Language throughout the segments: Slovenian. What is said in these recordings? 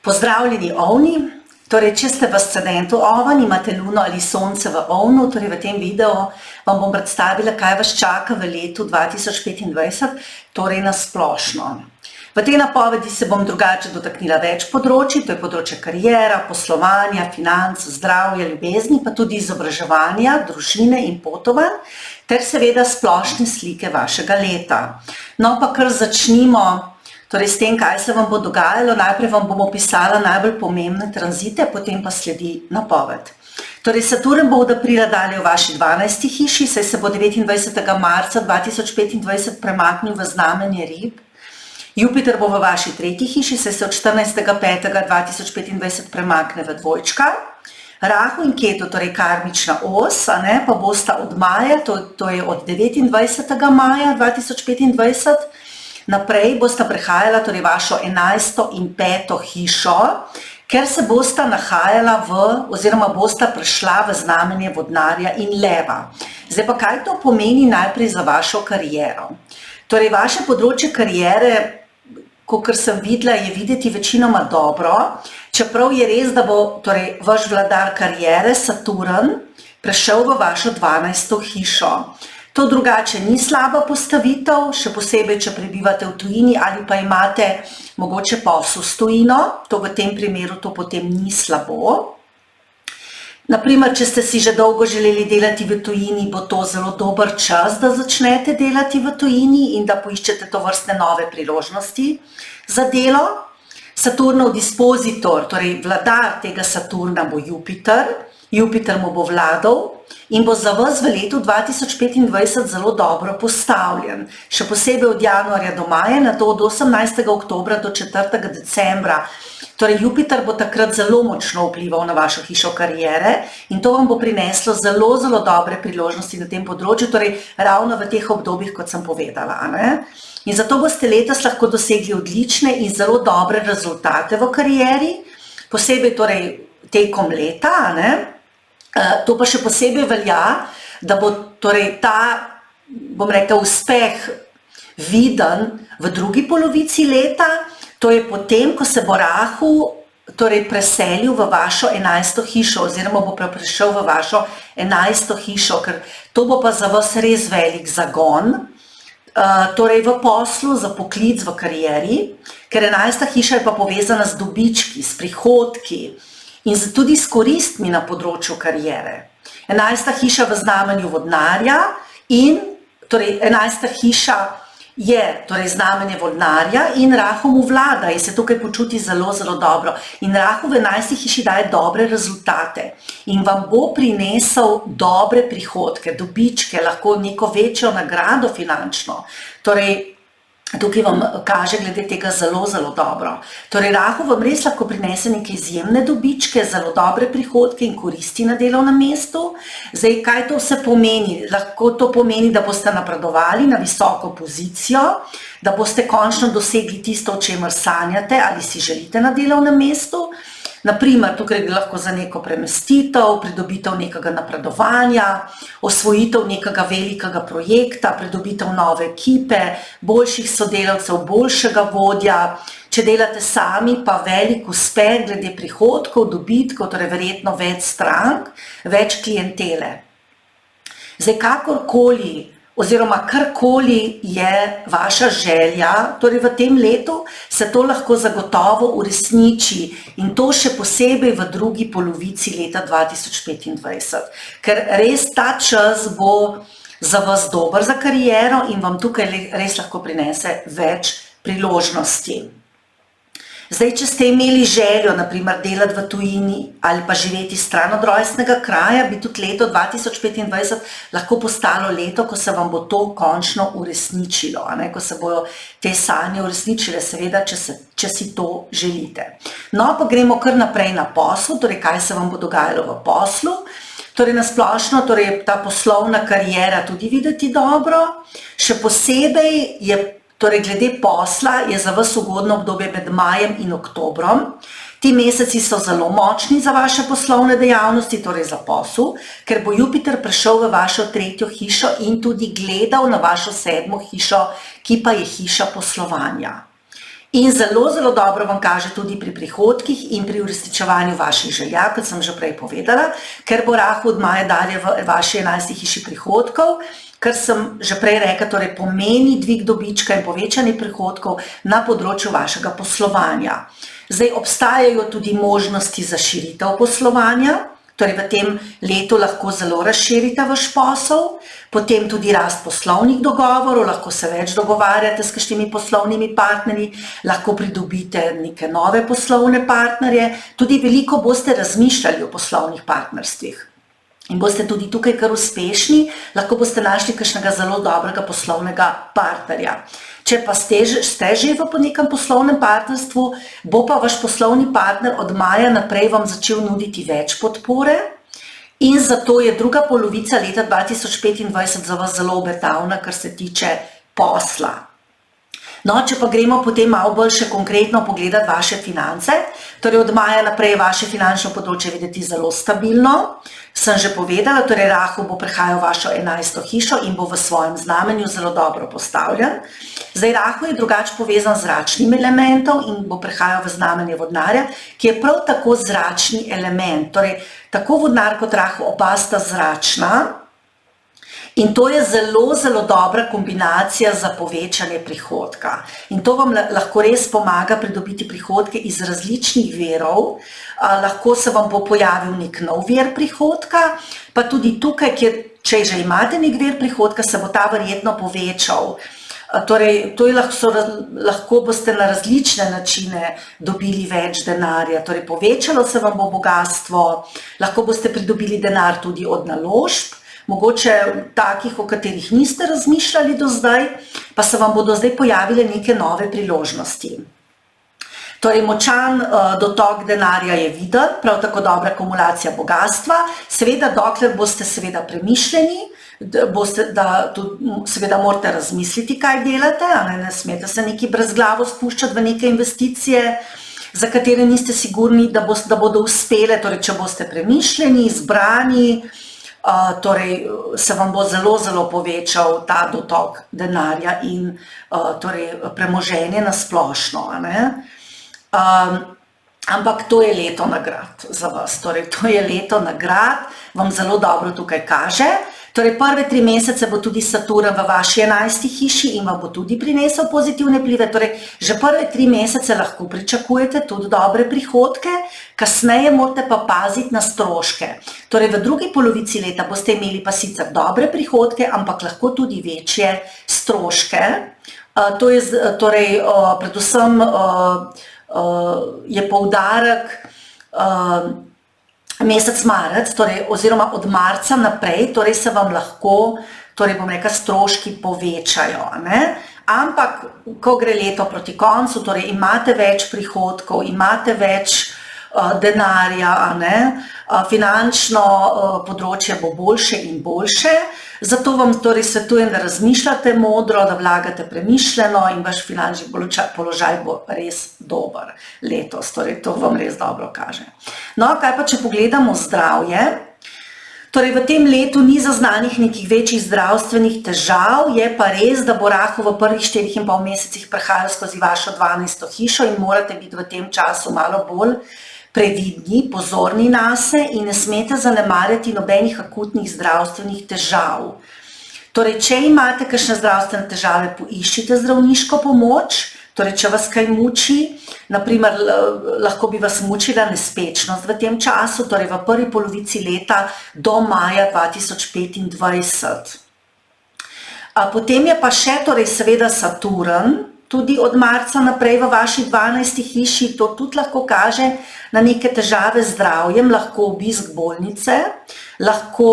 Pozdravljeni ovni, torej če ste v ascendentu oven, imate luno ali sonce v ovnu, torej v tem videu vam bom predstavila, kaj vas čaka v letu 2025, torej na splošno. V tej napovedi se bom drugače dotaknila več področij, to je področje karijera, poslovanja, financ, zdravja, ljubezni, pa tudi izobraževanja, družine in potovanj, ter seveda splošne slike vašega leta. No pa kar začnimo torej s tem, kaj se vam bo dogajalo. Najprej vam bom opisala najbolj pomembne tranzite, potem pa sledi napoved. Torej Saturn bo od aprila dalje v vaši 12. hiši, saj se bo 29. marca 2025 premaknil v znamenje Rib. Jupiter bo v vaši 3. hiši, saj se od 14. 5. 2025 premakne v dvojčka. Rahu in Ketu, torej karmična os, pa bosta od maja, to je od 29. maja 2025, naprej bosta prehajala torej vašo 11. in 5. hišo, ker se bosta nahajala oziroma bosta prišla v znamenje vodnarja in leva. Zdaj pa kaj to pomeni najprej za vašo kariero? Torej vaše področje kariere, kakor sem videla, je videti večinoma dobro, čeprav je res, da bo torej vaš vladar kariere, Saturn, prešel v vašo 12. hišo. To drugače ni slaba postavitev, še posebej, če prebivate v tujini ali pa imate mogoče posel s tujino, to v tem primeru to potem ni slabo. Naprimer, če ste si že dolgo želeli delati v tujini, bo to zelo dober čas, da začnete delati v tujini in da poiščete tovrstne nove priložnosti za delo. Saturnov dispozitor, torej vladar tega Saturna bo Jupiter. Jupiter mu bo vladal in bo za vas v letu 2025 zelo dobro postavljen. Še posebej od januarja do maja, nato od 18. oktobra do 4. decembra. Torej Jupiter bo takrat zelo močno vplival na vašo hišo kariere in to vam bo prineslo zelo, zelo dobre priložnosti na tem področju, torej ravno v teh obdobjih, kot sem povedala. In zato boste letos lahko dosegli odlične in zelo dobre rezultate v karieri, posebej torej tekom leta. To pa še posebej velja, da bo torej ta, bom rekla, uspeh viden v drugi polovici leta, to je potem, ko se bo Rahu torej preselil v vašo 11. hišo oziroma bo prešel v vašo 11. hišo, ker to bo pa za vas res velik zagon, torej v poslu, za poklic, v karieri, ker 11. hiša je pa povezana z dobički, s prihodki, in tudi s koristmi na področju kariere. 11. hiša v znamenju vodnarja in torej 11. hiša je torej znamenje vodnarja in Rahu mu vlada in se tukaj počuti zelo, zelo dobro. In Rahu v 11. hiši daje dobre rezultate in vam bo prinesel dobre prihodke, dobičke, lahko neko večjo nagrado finančno. Torej, tukaj vam kaže glede tega zelo, zelo dobro. Torej, Rahu vam res lahko prinese neke izjemne dobičke, zelo dobre prihodke in koristi na delovnem mestu. Zdaj, kaj to vse pomeni? Lahko to pomeni, da boste napredovali na visoko pozicijo, da boste končno dosegli tisto, o čemer sanjate ali si želite na delovnem mestu. Naprimer, tukaj gre lahko za neko premestitev, pridobitev nekega napredovanja, osvojitev nekega velikega projekta, pridobitev nove ekipe, boljših sodelavcev, boljšega vodja. Če delate sami, pa velik uspeh glede prihodkov, dobitkov, torej verjetno več strank, več klientele. Zdaj, kakorkoli oziroma karkoli je vaša želja, torej v tem letu, se to lahko zagotovo uresniči in to še posebej v drugi polovici leta 2025, ker res ta čas bo za vas dober za kariero in vam tukaj res lahko prinese več priložnosti. Zdaj, če ste imeli željo, naprimer, delati v tujini ali pa živeti stran od rojstnega kraja, bi tudi leto 2025 lahko postalo leto, ko se vam bo to končno uresničilo, ko se bojo te sanje uresničile, seveda, če si to želite. No, pa gremo kar naprej na poslu, torej kaj se vam bo dogajalo v poslu. Torej, nasplošno, torej ta poslovna kariera tudi videti dobro, še posebej je torej, glede posla je za vas ugodno obdobje med majem in oktobrom. Ti meseci so zelo močni za vaše poslovne dejavnosti, torej za posel, ker bo Jupiter prišel v vašo 3. hišo in tudi gledal na vašo 7. hišo, ki pa je hiša poslovanja. In zelo, zelo dobro vam kaže tudi pri prihodkih in pri uresničevanju vaših želja, kot sem že prej povedala, ker bo Rahu od maja dalje v vaši 11. hiši prihodkov, kar sem že prej rekla, torej pomeni dvig dobička in povečanje prihodkov na področju vašega poslovanja. Zdaj obstajajo tudi možnosti za širitev poslovanja, torej v tem letu lahko zelo razširite vaš posel, potem tudi rast poslovnih dogovorov, lahko se več dogovarjate s kakšnimi poslovnimi partnerji, lahko pridobite neke nove poslovne partnerje, tudi veliko boste razmišljali o poslovnih partnerstvih. In boste tudi tukaj kar uspešni, lahko boste našli kakšnega zelo dobrega poslovnega partnerja. Če pa ste že v nekem poslovnem partnerstvu, bo pa vaš poslovni partner od maja naprej vam začel nuditi več podpore in zato je druga polovica leta 2025 za vas zelo obetavna, kar se tiče posla. No, če pa gremo potem malo bolj še konkretno pogledati vaše finance, torej od maja naprej je vaše finančno področje videti zelo stabilno. Sem že povedala, torej Rahu bo prehajal vašo 11. hišo in bo v svojem znamenju zelo dobro postavljen. Zdaj Rahu je drugače povezan z zračnim elementom in bo prehajal v znamenje vodnarja, ki je prav tako zračni element. Torej, tako vodnar kot Rahu oba sta zračna. In to je zelo, zelo dobra kombinacija za povečanje prihodka. In to vam lahko res pomaga pridobiti prihodke iz različnih virov. Lahko se vam bo pojavil nek nov vir prihodka, pa tudi tukaj, če že imate nek vir prihodka, se bo ta verjetno povečal. Torej, lahko boste na različne načine dobili več denarja, torej povečalo se vam bo bogastvo, lahko boste pridobili denar tudi od naložb, mogoče takih, o katerih niste razmišljali do zdaj, pa se vam bodo zdaj pojavile neke nove priložnosti. Torej, močan dotok denarja je viden, prav tako dobra akumulacija bogastva, seveda dokler boste seveda premišljeni, seveda morate razmisliti, kaj delate, ne smete se neki brezglavo spuščati v neke investicije, za katere niste sigurni, da bodo uspele, torej, če boste premišljeni, izbrani, torej se vam bo zelo, zelo povečal ta dotok denarja in torej premoženje na splošno. Ampak to je leto nagrad za vas, torej to je leto nagrad, vam zelo dobro tukaj kaže. Torej prve 3 mesece bo tudi Saturn v vaši 11. hiši in vam bo tudi prinesel pozitivne vplive, torej že prve 3 mesece lahko pričakujete tudi dobre prihodke, kasneje morate pa paziti na stroške. Torej v drugi polovici leta boste imeli pa sicer dobre prihodke, ampak lahko tudi večje stroške. To je torej predvsem je poudarek mesec marec, torej, oziroma od marca naprej, torej se vam lahko, torej bom rekla, stroški povečajo. Ampak, ko gre leto proti koncu, torej imate več prihodkov, imate več denarja, finančno področje bo boljše in boljše, zato vam torej svetujem, da razmišljate modro, da vlagate premišljeno in vaš finančni položaj bo res dober letos, torej to vam res dobro kaže. No, kaj pa če pogledamo zdravje? Torej v tem letu ni zaznanih nekih večjih zdravstvenih težav, je pa res, da bo Rahu v prvih 4,5 mesecih prehajal skozi vašo 12. hišo in morate biti v tem času malo bolj previdni, pozorni nase in ne smete zanemarjati nobenih akutnih zdravstvenih težav. Torej, če imate kakšne zdravstvene težave, poiščite zdravniško pomoč, torej, če vas kaj muči, naprimer, lahko bi vas mučila nespečnost v tem času, torej v prvi polovici leta do maja 2025. Potem je pa še, torej, seveda Saturn, tudi od marca naprej v vaši 12. hiši, to tudi lahko kaže na neke težave z zdravjem, lahko obisk bolnice, lahko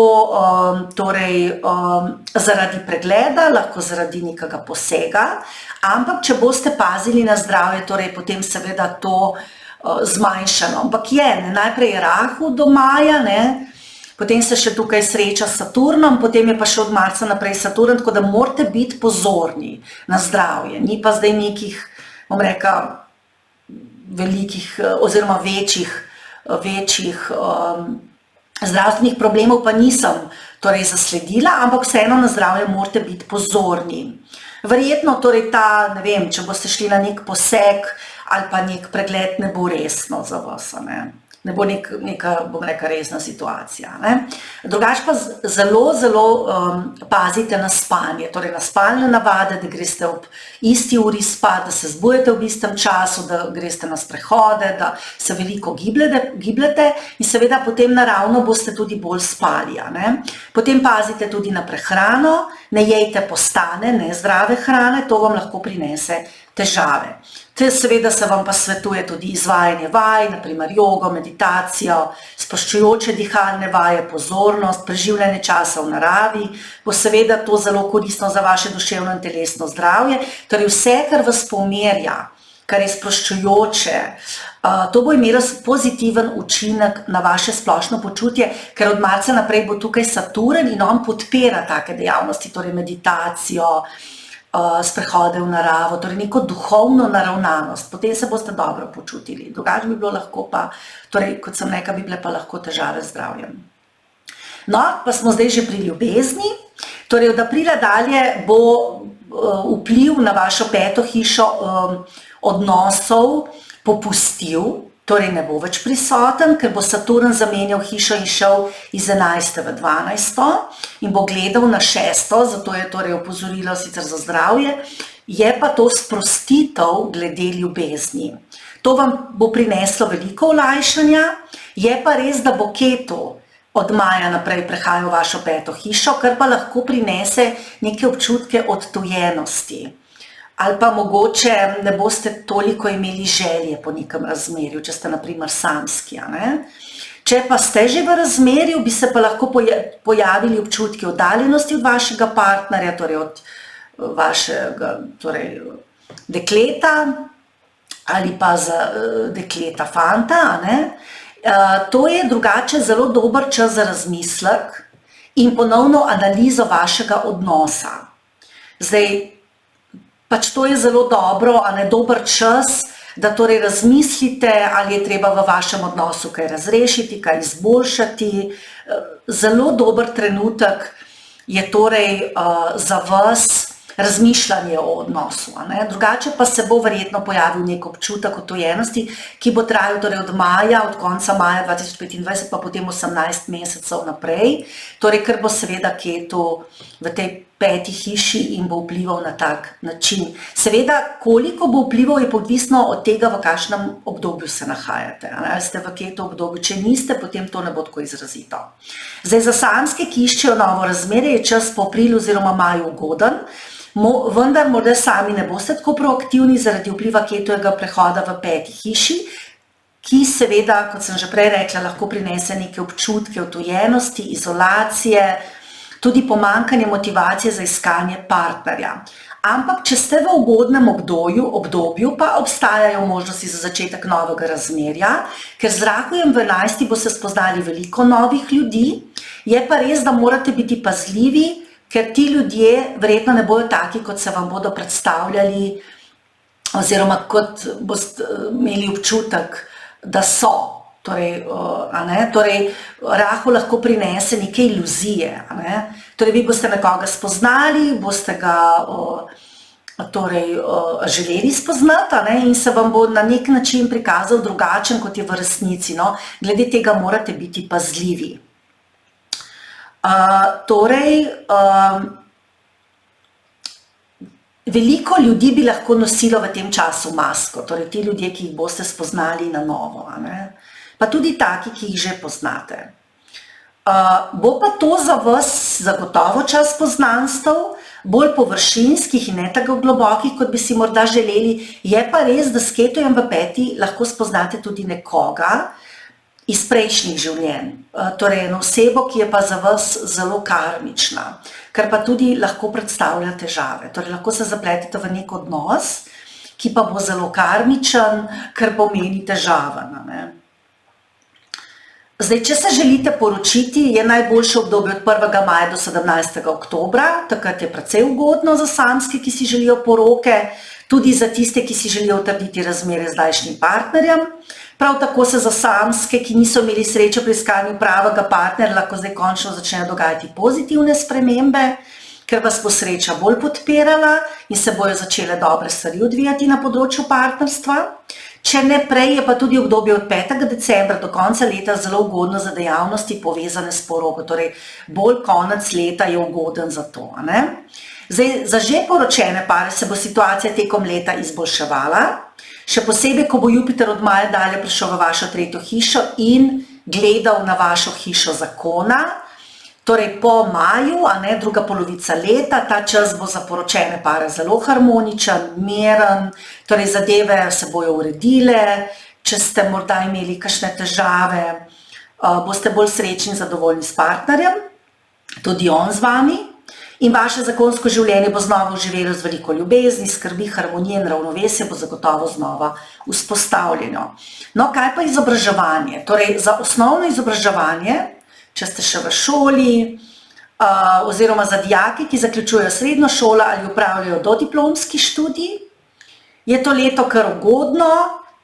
zaradi pregleda, lahko zaradi nekega posega, ampak če boste pazili na zdravje, torej potem seveda to zmanjšano. Ampak najprej je Rahu do maja, potem se še tukaj sreča s Saturnom, potem je pa še od marca naprej Saturn, tako da morate biti pozorni na zdravje. Ni pa zdaj nekih, bom rekla, velikih oziroma večjih zdravstvenih problemov pa nisem torej zasledila, ampak vseeno na zdravje morate biti pozorni. Verjetno torej ta, ne vem, če boste šli na nek poseg ali pa nek pregled, ne bo resno za vas, ne bo neka, bom rekla, resna situacija. Drugače pa zelo pazite na spanje, torej na spalne navade, da greste ob isti uri spat, da se zbujete v istem času, da greste na sprehode, da se veliko gibljete in seveda potem naravno boste tudi bolj spali. Potem pazite tudi na prehrano, ne jejte postane, ne zdrave hrane, to vam lahko prinese težave. Seveda se vam pa svetuje tudi izvajanje vaj, naprimer jogo, meditacijo, sproščujoče dihalne vaje, pozornost, preživljanje časa v naravi, bo seveda to zelo koristno za vaše duševno in telesno zdravje, torej vse, kar vas pomirja, kar je sproščujoče, to bo imelo pozitiven učinek na vaše splošno počutje, ker od marca naprej bo tukaj Saturn in on podpira take dejavnosti, torej meditacijo, sprehode v naravo, torej neko duhovno naravnanost, potem se boste dobro počutili. Drugače bi bilo lahko pa, torej kot sem rekla, bi bile pa lahko težave z zdravjem. No, pa smo zdaj že pri ljubezni, torej od aprila dalje bo vpliv na vašo peto hišo odnosov popustil, torej ne bo več prisoten, ker bo Saturn zamenjal hišo in šel iz 11. v 12. in bo gledal na 6., zato je torej opozorilo sicer za zdravje, je pa to sprostitev glede ljubezni. To vam bo prineslo veliko olajšanja, je pa res, da bo Ketu od maja naprej prehajal v vašo peto hišo, kar pa lahko prinese neke občutke odtujenosti. Ali pa mogoče ne boste toliko imeli želje po nekem razmerju, če ste na primer samski. Če pa ste že v razmerju, bi se pa lahko pojavili občutki oddaljenosti od vašega partnerja, torej od vašega dekleta ali pa za dekleta fanta. To je drugače zelo dober čas za razmislek in ponovno analizo vašega odnosa. Zdaj, pač to je zelo dobro, dober čas, da torej razmislite, ali je treba v vašem odnosu kaj razrešiti, kaj izboljšati. Zelo dober trenutek je torej za vas razmišljanje o odnosu. Drugače pa se bo verjetno pojavil nek občutek odtujenosti, ki bo trajal torej od konca maja 2025 pa potem 18 mesecev naprej, torej ker bo seveda Ketu v tej peti hiši in bo vplival na tak način. Seveda, koliko bo vplival, je odvisno od tega, v kakšnem obdobju se nahajate. Ali ste v Ketu obdobju, če niste, potem to ne bo tako izrazito. Zdaj, za samske, ki iščejo novo razmerje, je čas po aprilu oziroma maju ugoden, vendar morda sami ne boste tako proaktivni zaradi vpliva Ketujega prehoda v peti hiši, ki seveda, kot sem že prej rekla, lahko prinese neke občutke odtujenosti, izolacije, tudi pomanjkanje motivacije za iskanje partnerja. Ampak, če ste v ugodnem obdobju, pa obstajajo možnosti za začetek novega razmerja, ker z Rahujem v 11. boste spoznali veliko novih ljudi, je pa res, da morate biti pazljivi, ker ti ljudje verjetno ne bodo taki, kot se vam bodo predstavljali, oziroma kot boste imeli občutek, da so. Torej, Rahu lahko prinese neke iluzije. Torej, vi boste nekoga spoznali, boste ga želeli spoznati in se vam bo na nek način prikazal drugačen, kot je v resnici. Glede tega morate biti pazljivi. Veliko ljudi bi lahko nosilo v tem času masko, torej ti ljudje, ki jih boste spoznali na novo. Pa tudi taki, ki jih že poznate. Bo pa to za vas zagotovo čas poznanstev, bolj površinskih in ne tako globokih, kot bi si morda želeli. Je pa res, da s Ketujem v peti lahko spoznate tudi nekoga iz prejšnjih življenj. Torej eno osebo, ki je pa za vas zelo karmična, kar pa tudi lahko predstavlja težave. Torej lahko se zapletete v nek odnos, ki pa bo zelo karmičen, kar pomeni težaven. Zdaj, če se želite poročiti, je najboljše obdobje od 1. maja do 17. oktobra, takrat je precej ugodno za samske, ki si želijo poroke, tudi za tiste, ki si želijo utrditi razmerje z zdajšnjim partnerjem. Prav tako se za samske, ki niso imeli sreče pri iskanju pravega partnerja, lahko zdaj končno začnejo dogajati pozitivne spremembe, ker vas bo sreča bolj podpirala in se bojo začele dobre stvari odvijati na področju partnerstva. Če ne prej, je pa tudi obdobje od 5. decembra do konca leta zelo ugodno za dejavnosti povezane s poroko, torej bolj konec leta je ugoden za to. Zdaj, za že poročene pare se bo situacija tekom leta izboljševala, še posebej, ko bo Jupiter od maja dalje prišel v vašo 3. hišo in gledal na vašo hišo zakona. Torej po maju, druga polovica leta, ta čas bo za poročene pare zelo harmoničen, miren, torej zadeve se bojo uredile, če ste morda imeli kakšne težave, boste bolj srečni in zadovoljni s partnerjem, tudi on z vami, in vaše zakonsko življenje bo znova oživelo z veliko ljubezni, skrbi, harmonije in ravnovesje bo zagotovo znova vzpostavljeno. No, kaj pa izobraževanje? Torej, za osnovno izobraževanje, če ste še v šoli, oziroma za dijaki, ki zaključujejo srednjo šolo ali opravljajo dodiplomski študij, je to leto kar ugodno,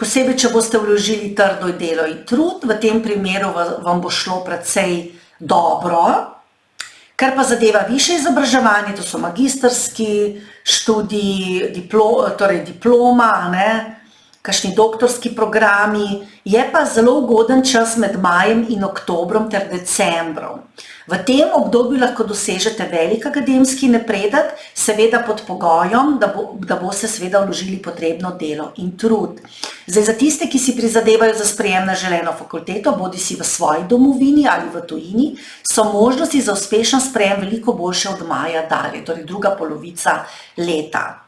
posebej, če boste vložili trdo delo in trud, v tem primeru vam bo šlo precej dobro. Kar pa zadeva višje izobraževanje, to so magistrski študiji, torej diploma, kakšni doktorski programi, je pa zelo ugoden čas med majem in oktobrom ter decembrom. V tem obdobju lahko dosežete velik akademski napredek, seveda pod pogojem, da boste seveda vložili potrebno delo in trud. Zdaj, za tiste, ki si prizadevajo za sprejem na želeno fakulteto, bodisi v svoji domovini ali v tujini, so možnosti za uspešen sprejem veliko boljše od maja dalje, torej druga polovica leta.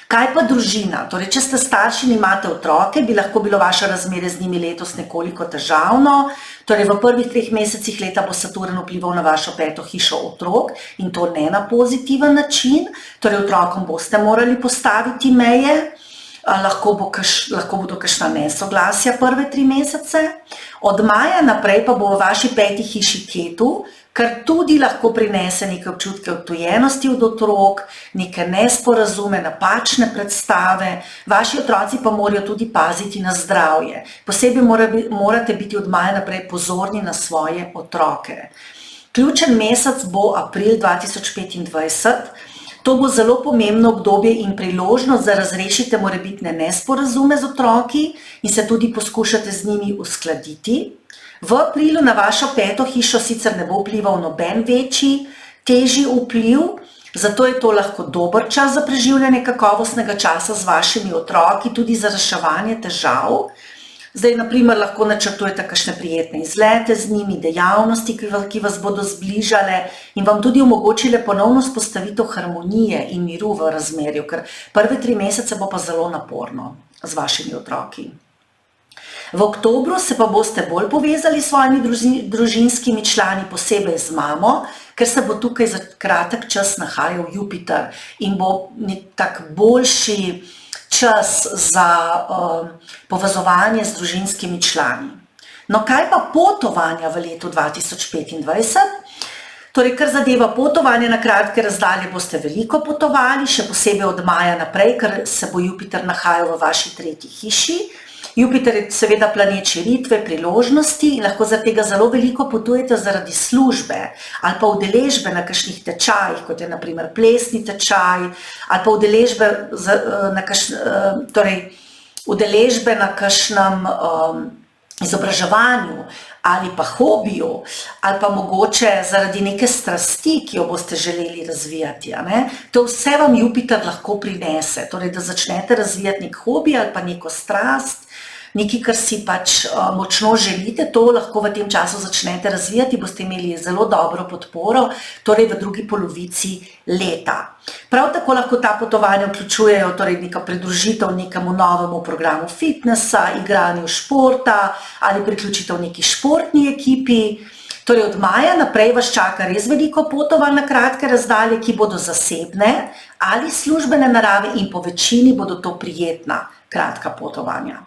Kaj pa družina? Torej, če ste starši in imate otroke, bi lahko bilo vaše razmerje z njimi letos nekoliko težavno. Torej, v prvih 3 mesecih leta bo Saturn vplival na vašo 5. hišo otrok in to ne na pozitiven način. Torej, otrokom boste morali postaviti meje, lahko bodo kakšna nesoglasja prve 3 mesece. Od maja naprej pa bo v vaši 5. hiši Ketu, kar tudi lahko prinese neke občutke odtujenosti od otrok, neke nesporazume, napačne predstave. Vaši otroci pa morajo tudi paziti na zdravje. Posebej morate biti od maja naprej pozorni na svoje otroke. Ključen mesec bo april 2025. To bo zelo pomembno obdobje in priložnost, da razrešite morebitne nesporazume z otroki in se tudi poskušate z njimi uskladiti. V aprilu na vašo 5. hišo sicer ne bo vplival noben večji, težji vpliv, zato je to lahko dober čas za preživljanje kakovostnega časa z vašimi otroki, tudi za reševanje težav. Zdaj, na primer, lahko načrtujete kakšne prijetne izlete z njimi, dejavnosti, ki vas bodo zbližale in vam tudi omogočile ponovno vzpostavitev harmonije in miru v razmerju, ker prve 3 mesece bo pa zelo naporno z vašimi otroki. V oktobru se pa boste bolj povezali s svojimi družinskimi člani, posebej z mamo, ker se bo tukaj za kratek čas nahajal Jupiter in bo tak boljši čas za povezovanje z družinskimi člani. No, kaj pa potovanja v letu 2025? Torej, kar zadeva potovanje na kratke razdalje, boste veliko potovali, še posebej od maja naprej, ker se bo Jupiter nahajal v vaši 3. hiši. Jupiter je seveda planet širitve, priložnosti in lahko zaradi tega zelo veliko potujete zaradi službe ali pa udeležbe na kakšnih tečajih, kot je na primer plesni tečaj, ali pa udeležbe na kakšnem izobraževanju ali pa hobiju, ali pa mogoče zaradi neke strasti, ki jo boste želeli razvijati. To vse vam Jupiter lahko prinese, torej da začnete razvijati nek hobi ali pa neko strast, nekaj, kar si pač močno želite, to lahko v tem času začnete razvijati, boste imeli zelo dobro podporo, torej v drugi polovici leta. Prav tako lahko ta potovanja vključujejo torej neka pridružitev nekemu novemu programu fitnessa, igranju športa ali priključitev neki športni ekipi. Torej od maja naprej vas čaka res veliko potovanj na kratke razdalje, ki bodo zasebne ali službene narave in po večini bodo to prijetna kratka potovanja.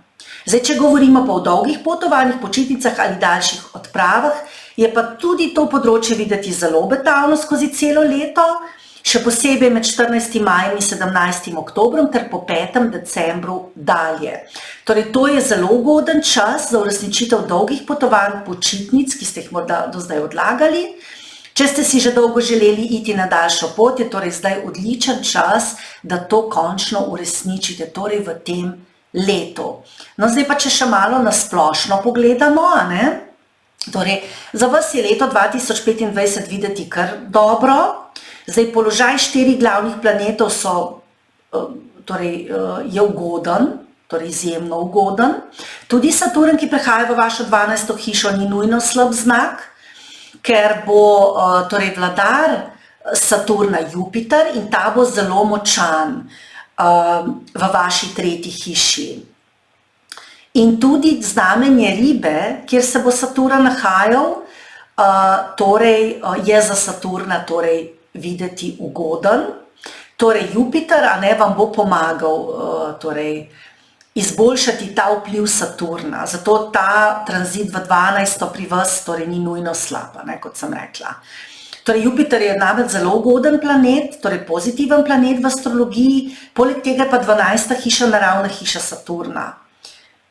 Zdaj, če govorimo pa o dolgih potovanjih, počitnicah ali daljših odpravah, je pa tudi to področje videti zelo obetavno skozi celo leto, še posebej med 14. majem in 17. oktobrom ter po 5. decembru dalje. Torej, to je zelo ugoden čas za uresničitev dolgih potovanj, počitnic, ki ste jih morda do zdaj odlagali. Če ste si že dolgo želeli iti na daljšo pot, je torej zdaj odličen čas, da to končno uresničite, torej v tem letu. No, zdaj pa, če še malo na splošno pogledamo, a ne? Torej, za vas je leto 2025 videti kar dobro. Zdaj, položaj 4 glavnih planetov je ugoden, torej izjemno ugoden. Tudi Saturn, ki prehaja v vašo 12. hišo, ni nujno slab znak, ker bo torej vladar Saturna Jupiter in ta bo zelo močan v vaši 3. hiši. In tudi znamenje Ribe, kjer se bo Saturn nahajal, torej je za Saturna torej videti ugoden. Torej Jupiter, a ne, vam bo pomagal torej izboljšati ta vpliv Saturna, zato ta tranzit v 12. pri vas torej ni nujno slab, ne, kot sem rekla. Torej Jupiter je namreč zelo ugoden planet, torej pozitiven planet v astrologiji, poleg tega pa 12. hiša naravna hiša Saturna.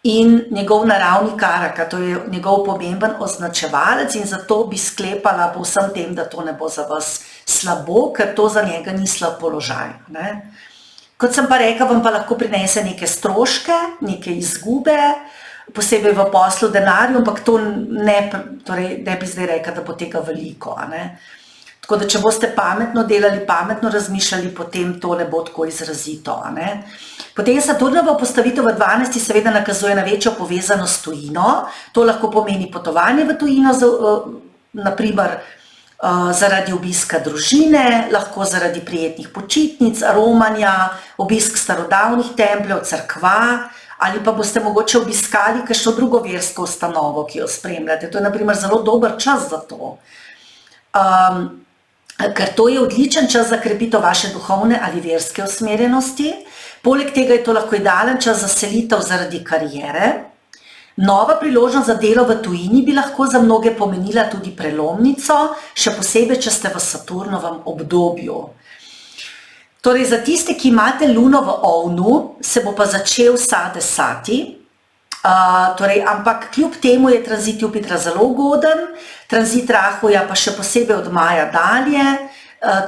In njegov naravni karaka, to je njegov pomemben označevalec in zato bi sklepala po vsem tem, da to ne bo za vas slabo, ker to za njega ni slab položaj, ne. Kot sem pa rekla, vam pa lahko prinese neke stroške, neke izgube, posebej v poslu denarju, ampak to ne bi zdaj rekla, da bo tega veliko, a ne. Tako da, če boste pametno delali, pametno razmišljali, potem to ne bo tako izrazito, a ne. Potem Saturnova postavitev v 12. seveda nakazuje na večjo povezanost s tujino, to lahko pomeni potovanje v tujino, na primer zaradi obiska družine, lahko zaradi prijetnih počitnic, romanja, obisk starodavnih templjev, cerkva, ali pa boste mogoče obiskali kakšno drugo versko ustanovo, ki jo spremljate. To je na primer zelo dober čas za to. Ker to je odličen čas za krepitev vaše duhovne ali verske usmerjenosti. Poleg tega je to lahko idealen čas za selitev zaradi kariere. Nova priložnost za delo v tujini bi lahko za mnoge pomenila tudi prelomnico, še posebej, če ste v Saturnovem obdobju. Torej, za tiste, ki imate luno v ovnu, se bo pa začel sadesati, ampak kljub temu je tranzit Jupitra zelo ugoden, tranzit Rahuja pa še posebej od maja dalje,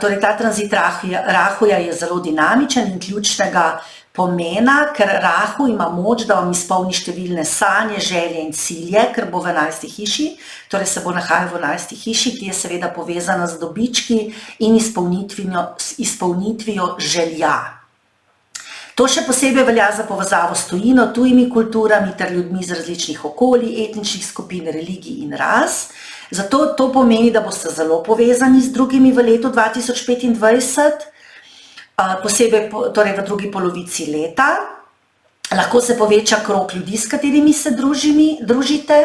torej ta tranzit Rahuja je zelo dinamičen in ključnega pomena, ker Rahu ima moč, da vam izpolni številne sanje, želje in cilje, ker bo v 11. hiši, torej se bo nahajal v 11. hiši, ki je seveda povezana z dobički in izpolnitvijo želja. To še posebej velja za povezavo s tujino, tujimi kulturami ter ljudmi iz različnih okolij, etničnih skupin, religij in ras. Zato to pomeni, da boste zelo povezani z drugimi v letu 2025, posebej torej v drugi polovici leta. Lahko se poveča krog ljudi, s katerimi se družite.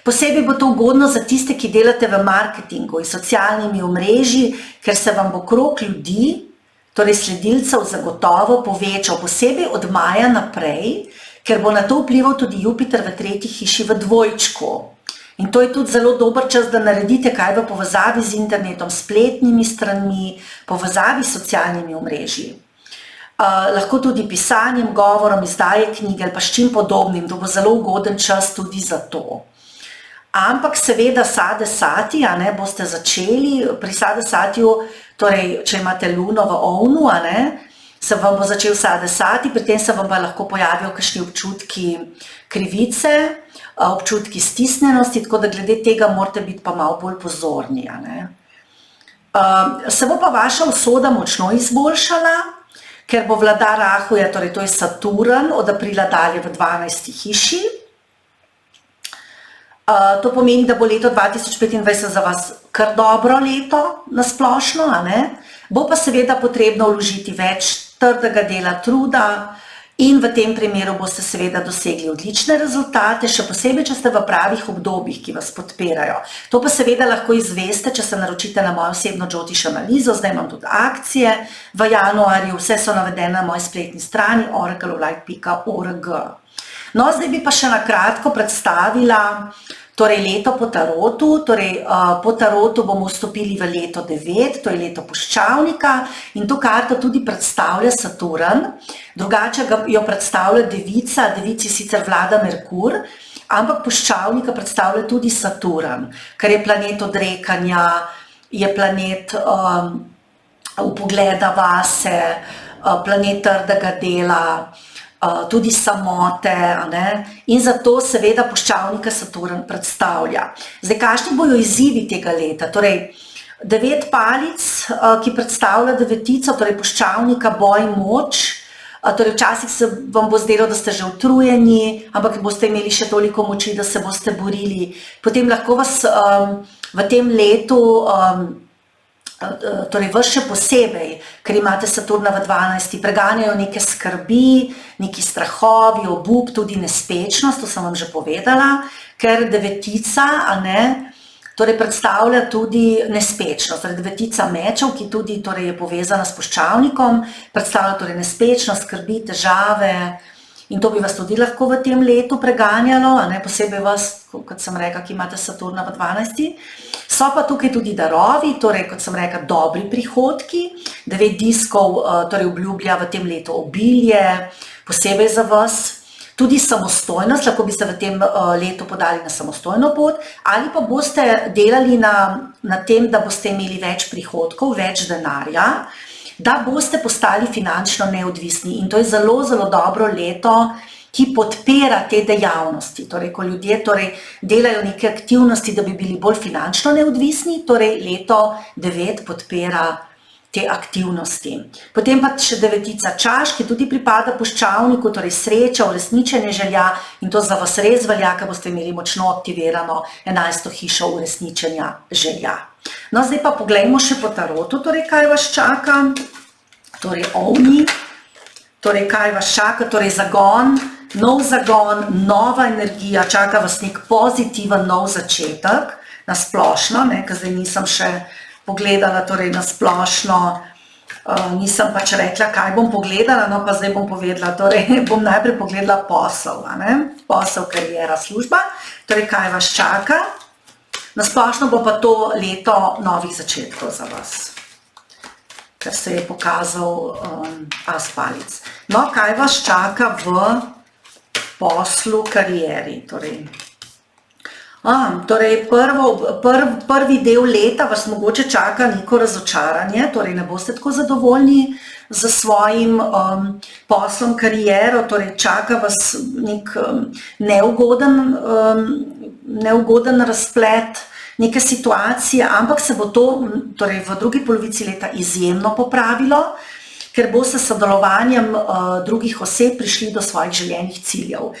Posebej bo to ugodno za tiste, ki delate v marketingu in socialnimi omrežji, ker se vam bo krog ljudi, torej sledilcev, zagotovo povečal, posebej od maja naprej, ker bo na to vplival tudi Jupiter v 3. hiši v dvojčku. In to je tudi zelo dober čas, da naredite kaj v povezavi z internetom, spletnimi stranmi, povezavi s socialnimi omrežji. Lahko tudi pisanjem, govorom, izdaje knjige ali pa s čim podobnim, to bo zelo ugoden čas tudi za to. Ampak seveda sadesati, a ne, boste začeli, pri sadesatiju, torej če imate luno v ovnu, a ne, se vam bo začel sadesati, pri tem se vam pa lahko pojavijo kakšni občutki krivice, občutki stisnjenosti, tako da glede tega morate biti pa malo bolj pozorni, a ne. Se bo pa vaša usoda močno izboljšala, ker bo vladar Rahuja, torej to je Saturn, od aprila dalje v 12. hiši. To pomeni, da bo leto 2025 za vas kar dobro leto na splošno, a ne. Bo pa seveda potrebno vložiti več trdega dela, truda, in v tem primeru boste seveda dosegli odlične rezultate, še posebej, če ste v pravih obdobjih, ki vas podpirajo. To pa seveda lahko izveste, če se naročite na mojo osebno Jyotish analizo, zdaj imam tudi akcije v januarju, vse so navedene na moji spletni strani oracleoflight.org. No, zdaj bi pa še na kratko predstavila torej leto po tarotu, torej po tarotu bomo vstopili v leto 9, to je leto puščavnika in to karto tudi predstavlja Saturn, drugače jo predstavlja devica, devici sicer vlada Merkur, ampak puščavnika predstavlja tudi Saturn, ker je planet odrekanja, je planet vpogleda vase, planet trdega dela, tudi samote, a ne, in zato seveda puščavnika Saturn predstavlja. Zdaj, kakšni bojo izzivi tega leta? Torej, 9 palic, ki predstavlja devetico, torej puščavnika, boj, moč. Torej, včasih se vam bo zdelo, da ste že utrujeni, ampak boste imeli še toliko moči, da se boste borili. Potem lahko vas v tem letu, torej vas še posebej, ker imate Saturna v 12, preganjajo neke skrbi, neki strahovi, obup, tudi nespečnost, to sem vam že povedala, ker devetica, a ne, torej predstavlja tudi nespečnost, torej devetica mečev, ki tudi torej je povezana s puščavnikom, predstavlja torej nespečnost, skrbi, težave in to bi vas tudi lahko v tem letu preganjalo, a ne, posebej vas, kot sem rekla, ki imate Saturna v 12. So pa tukaj tudi darovi, torej, kot sem rekla, dobri prihodki, 9 diskov torej obljublja v tem letu obilje, posebej za vas. Tudi samostojnost, lahko bi se v tem letu podali na samostojno pot, ali pa boste delali na tem, da boste imeli več prihodkov, več denarja, da boste postali finančno neodvisni. In to je zelo, zelo dobro leto, ki podpira te dejavnosti. Torej, ko ljudje delajo neke aktivnosti, da bi bili bolj finančno neodvisni, torej leto 9 podpira te aktivnosti. Potem pa še devetica čaš, ki tudi pripada puščavniku, torej sreča, uresničenje želja in to za vas res velja, ker boste imeli močno aktivirano 11. hišo uresničenja želja. No, zdaj pa poglejmo še po tarotu, torej kaj vas čaka, torej ovni, torej kaj vas čaka, torej zagon, nova energija, čaka vas nek pozitiven nov začetek, na splošno, ker zdaj nisem še pogledala, torej na splošno, nisem pač rekla, kaj bom pogledala, no pa zdaj bom povedala, torej bom najprej pogledala posel, posel, karijera, služba, torej kaj vas čaka. Na splošno bo pa to leto novih začetkov za vas, ker se je pokazal as palic. No, kaj vas čaka v poslu, karieri, torej. Torej, prvi del leta vas mogoče čaka neko razočaranje, torej ne boste tako zadovoljni z svojim poslom, kariero, torej čaka vas nek neugoden razplet, neke situacije, ampak se bo to torej v drugi polovici leta izjemno popravilo, ker bo s sodelovanjem drugih oseb prišli do svojih željenih ciljev.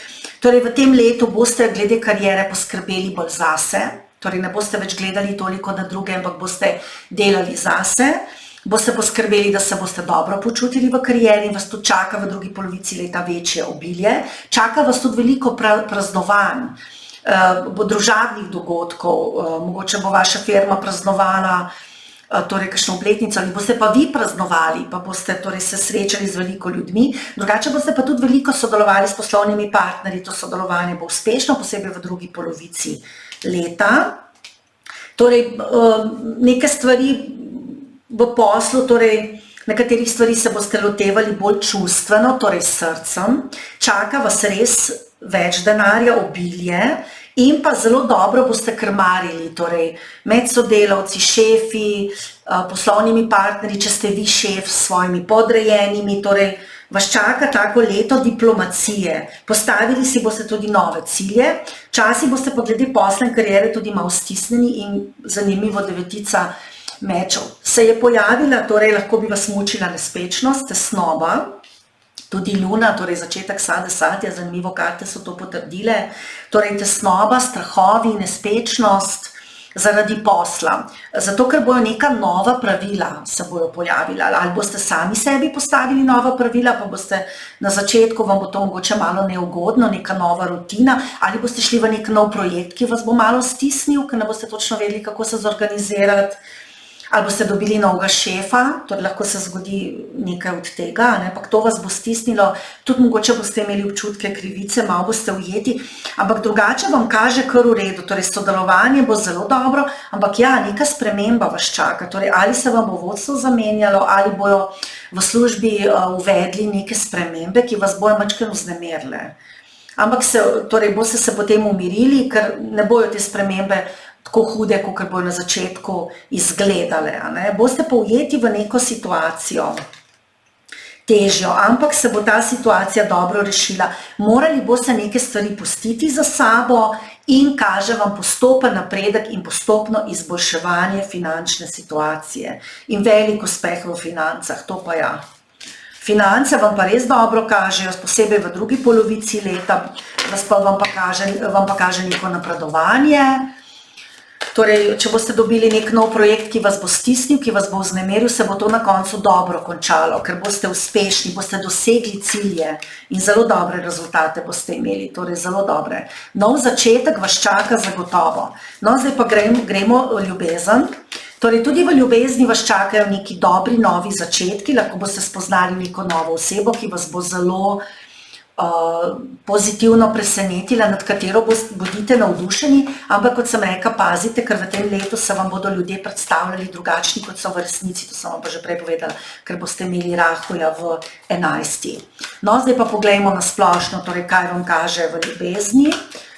Torej, v tem letu boste glede kariere poskrbeli bolj zase, torej ne boste več gledali toliko na druge, ampak boste delali zase, boste poskrbeli, da se boste dobro počutili v karieri in vas tudi čaka v drugi polovici leta večje obilje. Čaka vas tudi veliko praznovanj, bo družabnih dogodkov, mogoče bo vaša firma praznovala torej kakšno obletnico, ali boste pa vi praznovali, pa boste torej se srečali z veliko ljudmi, drugače boste pa tudi veliko sodelovali s poslovnimi partnerji, to sodelovanje bo uspešno, posebej v drugi polovici leta. Torej, neke stvari v poslu, torej nekaterih stvari se boste lotevali bolj čustveno, torej s srcem, čaka vas res več denarja, obilje, in pa zelo dobro boste krmarili, torej med sodelavci, šefi, poslovnimi partnerji, če ste vi šef s svojimi podrejenimi, torej vas čaka tako leto diplomacije. Postavili si boste tudi nove cilje, včasih boste pa glede posla in kariere tudi malo stisnjeni in zanimivo devetica mečev. Se je pojavila, torej lahko bi vas mučila nespečnost, tesnoba, tudi luna, torej začetek satja, zanimivo, karte so to potrdile, torej tesnoba, strahovi, nespečnost zaradi posla. Zato, ker bojo neka nova pravila se bojo pojavila, ali boste sami sebi postavili nova pravila, pa boste na začetku, vam bo to mogoče malo neugodno, neka nova rutina, ali boste šli v nek nov projekt, ki vas bo malo stisnil, ker ne boste točno vedeli, kako se zorganizirati, ali boste dobili novega šefa, torej lahko se zgodi nekaj od tega, ampak to vas bo stisnilo, tudi mogoče boste imeli občutke krivice, malo boste ujeti, ampak drugače vam kaže kar v redu, torej sodelovanje bo zelo dobro, ampak ja, neka sprememba vas čaka, torej ali se vam bo vodstvo zamenjalo, ali bojo v službi uvedli neke spremembe, ki vas bojo majčkeno vznemirile. Ampak torej boste se potem umirili, ker ne bojo te spremembe tako hude, kot bojo na začetku izgledale. Boste pa ujeti v neko situacijo, težjo, ampak se bo ta situacija dobro rešila. Morali boste neke stvari pustiti za sabo in kaže vam postopen napredek in postopno izboljševanje finančne situacije. In velik uspeh v financah, to pa ja. Finance vam pa res dobro kažejo, posebej v drugi polovici leta, vam pa kaže neko napredovanje. Torej, če boste dobili nek nov projekt, ki vas bo stisnil, ki vas bo vznemiril, se bo to na koncu dobro končalo, ker boste uspešni, boste dosegli cilje in zelo dobre rezultate boste imeli, torej zelo dobre. Nov začetek vas čaka zagotovo. No, zdaj pa gremo v ljubezen. Torej, tudi v ljubezni vas čakajo neki dobri novi začetki, lahko boste spoznali neko novo osebo, ki vas bo zelo pozitivno presenetila, nad katero bodite navdušeni, ampak kot sem rekla, pazite, ker v tem letu se vam bodo ljudje predstavljali drugačni, kot so v resnici, to sem vam pa že prej povedala, ker boste imeli Rahuja v 11. No, zdaj pa poglejmo na splošno, torej kaj vam kaže v ljubezni,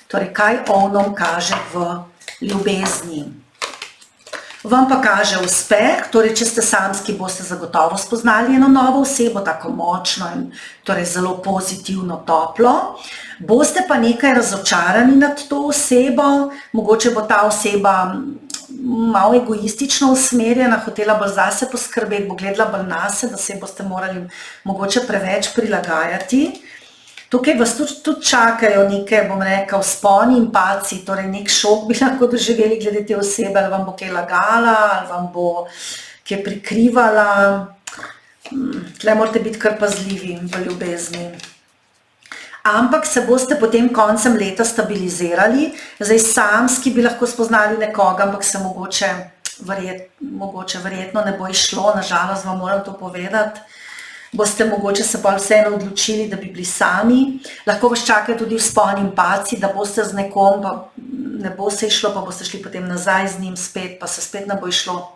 torej kaj ovnom kaže v ljubezni. Vam pa kaže uspeh, torej če ste samski, boste zagotovo spoznali eno novo osebo, tako močno in torej zelo pozitivno, toplo. Boste pa nekaj razočarani nad to osebo, mogoče bo ta oseba malo egoistično usmerjena, hotela bolj zase poskrbeti, bo gledala bolj nase, da se boste morali mogoče preveč prilagajati. Tukaj vas tudi čakajo neke, bom rekla, vzponi in padci, torej nek šok bi lahko doživeli glede te osebe, ali vam bo kaj lagala, ali vam bo kaj prikrivala. Tle morate biti kar pazljivi v ljubezni. Ampak se boste potem koncem leta stabilizirali, zdaj samski bi lahko spoznali nekoga, ampak se mogoče verjetno ne bo išlo, nažalost vam moram to povedati. Boste mogoče se bolj vseeno odločili, da bi bili sami. Lahko vas čakajo tudi vzponi in padci, da boste z nekom, pa ne bo se išlo, pa boste šli potem nazaj z njim spet, pa se spet ne bo išlo.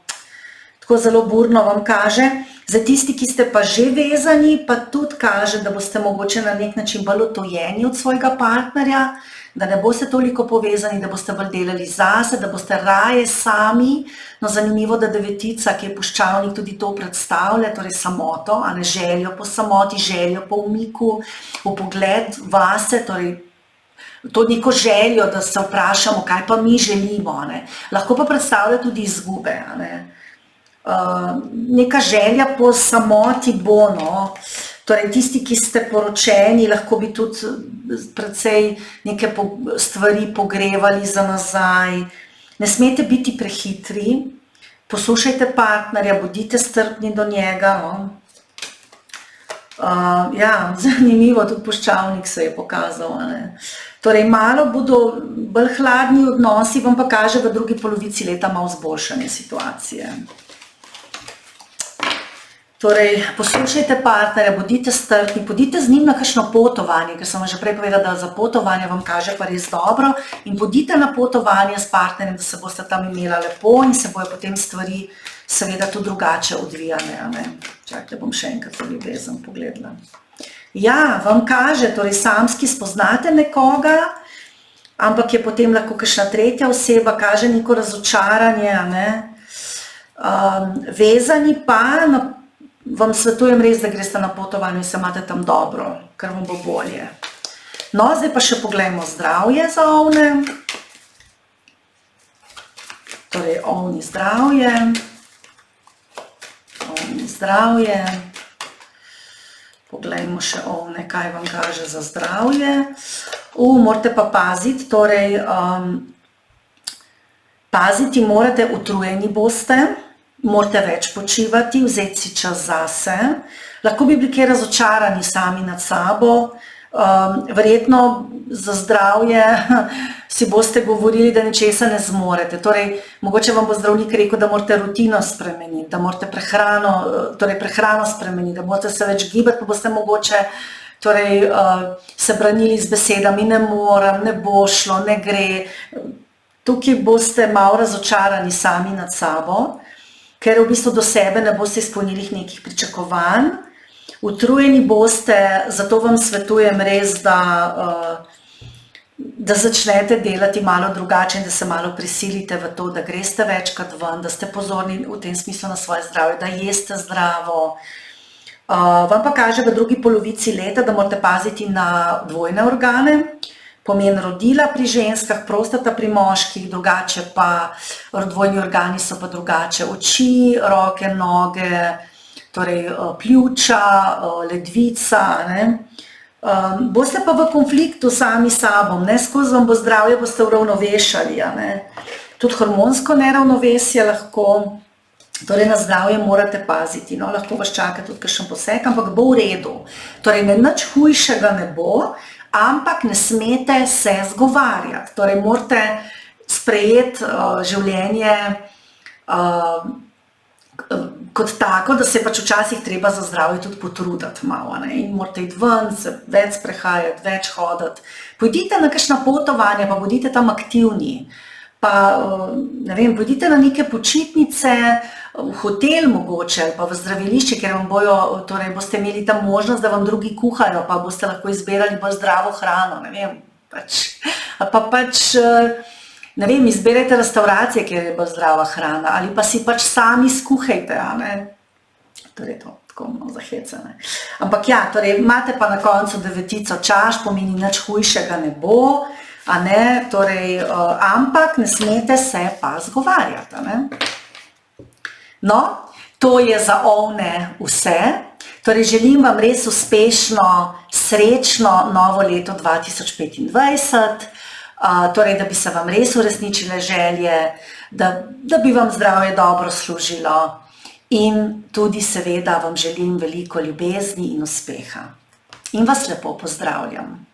Tako zelo burno vam kaže. Za tisti, ki ste pa že vezani, pa tudi kaže, da boste mogoče na nek način bolj otojeni od svojega partnerja, da ne boste toliko povezani, da boste bolj delali zase, da boste raje sami. No, zanimivo, da devetica, ki je puščavnik, tudi to predstavlja, torej samoto, a ne željo po samoti, željo po umiku, v pogled vase, torej to neko željo, da se vprašamo, kaj pa mi želimo, ne. Lahko pa predstavlja tudi izgube, a ne. Neka želja po samoti bo, no. Torej, tisti, ki ste poročeni, lahko bi tudi precej neke stvari pogrevali za nazaj. Ne smete biti prehitri, poslušajte partnerja, bodite strpni do njega. No. Ja, zanimivo, tudi puščavnik se je pokazal. Ne. Torej, malo bodo bolj hladni odnosi, vam pa kaže v drugi polovici leta malo zboljšanje situacije. Torej, poslušajte partnerja, bodite strpni, bodite z njim na kakšno potovanje, ker sem vam že prej povedala, da za potovanje vam kaže pa res dobro, in bodite na potovanje s partnerjem, da se boste tam imela lepo in se bojo potem stvari seveda tudi drugače odvijane. Čakajte, bom še enkrat ljubezen pogledala. Ja, vam kaže, torej samski spoznate nekoga, ampak je potem lahko kakšna tretja oseba, kaže neko razočaranje, vezani pa vam svetujem res, da greste na potovanje in se imate tam dobro, ker vam bo bolje. No, zdaj pa še poglejmo zdravje za ovne. Torej, ovni zdravje. Poglejmo še ovne, kaj vam kaže za zdravje. Morate pa paziti, torej, paziti morate, utrujeni boste. Morate več počivati, vzeti si čas zase. Lahko bi bili kaj razočarani sami nad sabo. Verjetno za zdravje si boste govorili, da ničesa ne zmorete. Torej, mogoče vam bo zdravnik rekel, da morate rutino spremeniti, da morate prehrano spremeniti, da morate se več gibati, pa boste mogoče se branili z besedami, ne morem, ne bo šlo, ne gre. Tukaj boste malo razočarani sami nad sabo, ker v bistvu do sebe ne boste izpolnili nekih pričakovanj. Utrujeni boste, zato vam svetujem res, da da začnete delati malo drugače in da se malo prisilite v to, da greste večkrat ven, da ste pozorni v tem smislu na svoje zdravje, da jeste zdravo. Vam pa kaže v drugi polovici leta, da morate paziti na dvojne organe, pomen rodila pri ženskah, prostata pri moških, drugače pa dvojni organi so pa drugače oči, roke, noge, torej pljuča, ledvica, ne. Boste pa v konfliktu sami s sabo, ne, skozi vam bo zdravje, boste uravnovešali, ne. Tudi hormonsko neravnovesje lahko, torej na zdravje morate paziti, no, lahko vas čaka tudi kakšen poseg, ampak bo v redu. Torej, nič hujšega ne bo, ampak ne smete se zgovarjati, torej morate sprejeti življenje kot tako, da se pač včasih treba za zdravje tudi potruditi malo, ne, in morate iti ven, se več sprehajati, več hoditi. Pojdite na kakšna potovanja, pa bodite tam aktivni, pa, ne vem, pojdite na neke počitnice, v hotel mogoče, ali pa v zdravilišče, ker vam torej boste imeli tam možnost, da vam drugi kuhajo, pa boste lahko izbirali bolj zdravo hrano, ne vem, ne vem, izberete restauracije, kjer je bolj zdrava hrana, ali pa si pač sami skuhajte, a ne. Torej to, tako malo za hece, ne. Ampak ja, torej imate pa na koncu 9 čaš, pomeni nič hujšega ne bo, a ne, torej, ampak ne smete se pa zgovarjati, a ne. No, to je za ovne vse. Torej, želim vam res uspešno, srečno novo leto 2025, torej, da bi se vam res uresničile želje, da bi vam zdravje dobro služilo in tudi seveda vam želim veliko ljubezni in uspeha. In vas lepo pozdravljam.